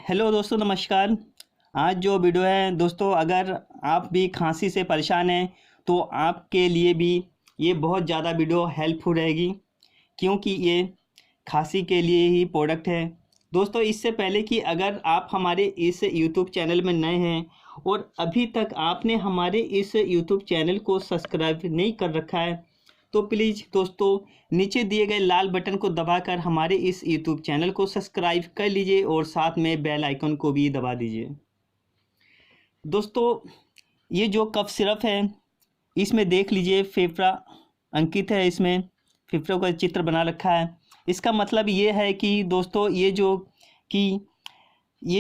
Hello दोस्तों, नमस्कार। आज जो वीडियो है दोस्तों, अगर आप भी खांसी से परेशान हैं तो आपके लिए भी ये बहुत ज़्यादा वीडियो हेल्पफुल रहेगी, क्योंकि ये खांसी के लिए ही प्रोडक्ट है। दोस्तों, इससे पहले कि अगर आप हमारे इस यूट्यूब चैनल में नए हैं और अभी तक आपने हमारे इस यूट्यूब चैनल को सब्सक्राइब नहीं कर रखा है, तो प्लीज़ दोस्तों, नीचे दिए गए लाल बटन को दबाकर हमारे इस यूट्यूब चैनल को सब्सक्राइब कर लीजिए और साथ में बेल आइकन को भी दबा दीजिए। दोस्तों, ये जो कफ सिरप है, इसमें देख लीजिए फेफड़ा अंकित है, इसमें फेफड़ों का चित्र बना रखा है। इसका मतलब ये है कि दोस्तों, ये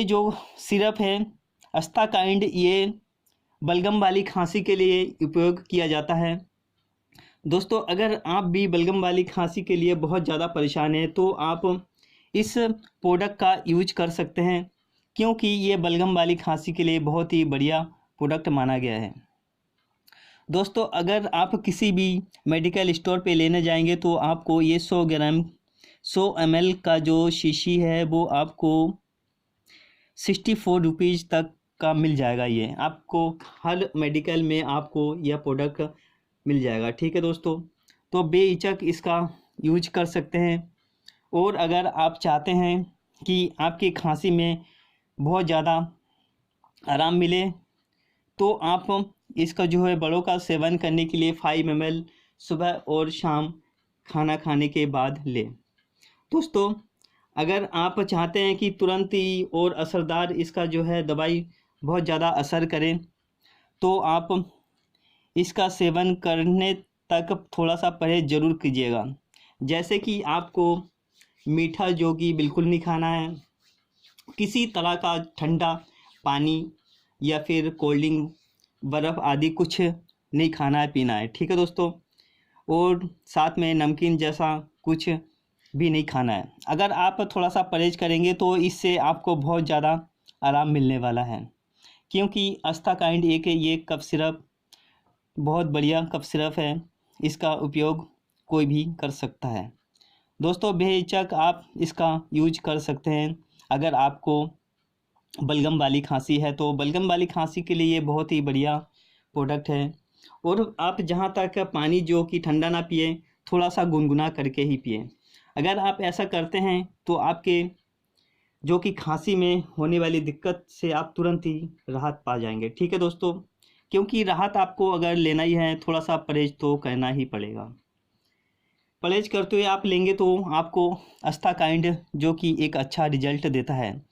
जो सिरप है अस्ताकाइंड, ये बलगम वाली खांसी के लिए उपयोग किया जाता है। दोस्तों, अगर आप भी बलगम वाली खांसी के लिए बहुत ज़्यादा परेशान हैं तो आप इस प्रोडक्ट का यूज कर सकते हैं, क्योंकि ये बलगम वाली खांसी के लिए बहुत ही बढ़िया प्रोडक्ट माना गया है। दोस्तों, अगर आप किसी भी मेडिकल स्टोर पे लेने जाएंगे तो आपको ये 100 ml का जो शीशी है वो आपको 64 रुपीज़ तक का मिल जाएगा। ये आपको हर मेडिकल में आपको यह प्रोडक्ट मिल जाएगा। ठीक है दोस्तों, तो बेहिचक इसका यूज कर सकते हैं। और अगर आप चाहते हैं कि आपकी खांसी में बहुत ज़्यादा आराम मिले तो आप इसका जो है बड़ों का सेवन करने के लिए 5 ml सुबह और शाम खाना खाने के बाद लें। दोस्तों, अगर आप चाहते हैं कि तुरंत ही और असरदार इसका जो है दवाई बहुत ज़्यादा असर करें, तो आप इसका सेवन करने तक थोड़ा सा परहेज ज़रूर कीजिएगा। जैसे कि आपको मीठा जो कि बिल्कुल नहीं खाना है, किसी तरह का ठंडा पानी या फिर कोल्ड ड्रिंक, बर्फ़ आदि कुछ नहीं खाना है, पीना है। ठीक है दोस्तों, और साथ में नमकीन जैसा कुछ भी नहीं खाना है। अगर आप थोड़ा सा परहेज करेंगे तो इससे आपको बहुत ज़्यादा आराम मिलने वाला है, क्योंकि अस्ताकाइंड एक ये कफ सिरप बहुत बढ़िया कफ सिरप है। इसका उपयोग कोई भी कर सकता है। दोस्तों, बेहिचक आप इसका यूज कर सकते हैं। अगर आपको बलगम वाली खांसी है तो बलगम वाली खांसी के लिए ये बहुत ही बढ़िया प्रोडक्ट है। और आप जहाँ तक पानी जो कि ठंडा ना पिए, थोड़ा सा गुनगुना करके ही पिए। अगर आप ऐसा करते हैं तो आपके जो कि खांसी में होने वाली दिक्कत से आप तुरंत ही राहत पा जाएंगे। ठीक है दोस्तों, क्योंकि राहत आपको अगर लेना ही है, थोड़ा सा परहेज तो करना ही पड़ेगा। परहेज करते हुए आप लेंगे तो आपको अस्ताकाइंड जो कि एक अच्छा रिजल्ट देता है,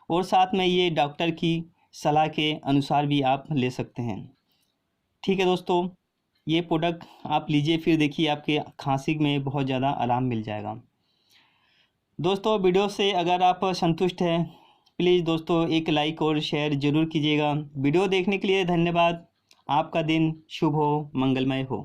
और साथ में ये डॉक्टर की सलाह के अनुसार भी आप ले सकते हैं। ठीक है दोस्तों, ये प्रोडक्ट आप लीजिए, फिर देखिए आपके खांसी में बहुत ज़्यादा आराम मिल जाएगा। दोस्तों, वीडियो से अगर आप संतुष्ट हैं, प्लीज़ दोस्तों एक लाइक और शेयर ज़रूर कीजिएगा। वीडियो देखने के लिए धन्यवाद। आपका दिन शुभ हो, मंगलमय हो।